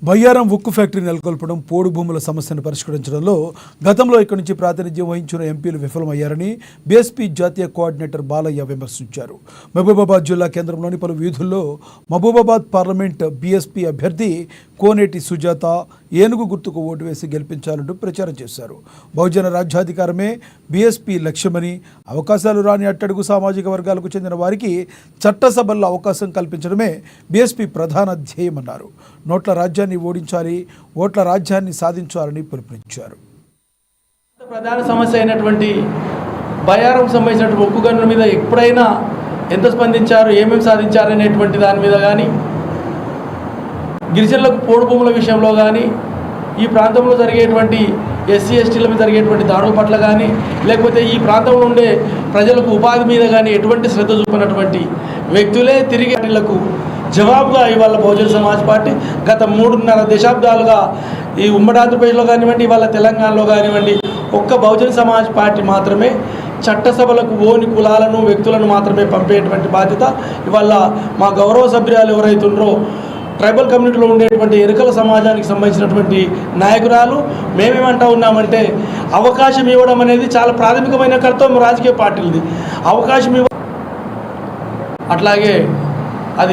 బయ్యారం ఉక్కు ఫ్యాక్టరీ నెలకొల్పడం, పోడు భూముల సమస్యను పరిష్కరించడంలో గతంలో ఇక్కడి నుంచి ప్రాతినిధ్యం వహించిన ఎంపీలు విఫలమయ్యారని బీఎస్పీ జాతీయ కోఆర్డినేటర్ బాలయ్య విమర్శించారు. మహబూబాబాద్ జిల్లా కేంద్రంలోని పలు వీధుల్లో మహబూబాబాద్ పార్లమెంట్ బీఎస్పీ అభ్యర్థి కోనేటి సుజాత ఏనుగు గుర్తుకు ఓటు వేసి గెలిపించాలంటూ ప్రచారం చేశారు. బహుజన రాజ్యాధికారమే బీఎస్పీ లక్ష్యమని, అవకాశాలు రాని అట్టడుగు సామాజిక వర్గాలకు చెందిన వారికి చట్టసభల్లో అవకాశం కల్పించడమే బీఎస్పీ ప్రధాన ధ్యేయమన్నారు. నోట్ల రాజ్యాన్ని ఓడించాలి, ఓట్ల రాజ్యాన్ని సాధించాలని పిలుపునిచ్చారు. ప్రధాన సమస్య అయినటువంటి బయ్యారం సంబంధించినటువంటి ఉక్కు గనుల మీద ఎప్పుడైనా ఎంత స్పందించారు, ఏమేమి సాధించారు అనేటువంటి దాని మీద కానీ, గిరిజనులకు పోడు భూముల విషయంలో కానీ, ఈ ప్రాంతంలో జరిగేటువంటి ఎస్సీ ఎస్టీల మీద జరిగేటువంటి దాడుల పట్ల కానీ, లేకపోతే ఈ ప్రాంతంలో ఉండే ప్రజలకు ఉపాధి మీద కానీ ఎటువంటి శ్రద్ధ చూపినటువంటి వ్యక్తులే తిరిగి వాటిలకు జవాబుగా ఇవాళ బహుజన సమాజ్ పార్టీ గత 3.5 దశాబ్దాలుగా ఈ ఉమ్మడి ఆంధ్రప్రదేశ్లో కానివ్వండి, ఇవాళ తెలంగాణలో కానివ్వండి, ఒక్క బహుజన సమాజ్ పార్టీ మాత్రమే చట్టసభలకు ఓని కులాలను వ్యక్తులను మాత్రమే పంపేటువంటి బాధ్యత ఇవాళ మా గౌరవ సభ్యురాలు ఎవరైతుండ్రో ట్రైబల్ కమ్యూనిటీలో ఉండేటువంటి ఎరుకల సమాజానికి సంబంధించినటువంటి నాయకురాలు. మేమేమంటా ఉన్నామంటే అవకాశం ఇవ్వడం అనేది చాలా ప్రాథమికమైన కర్తవ్యం రాజకీయ పార్టీలది. అవకాశం అట్లాగే అది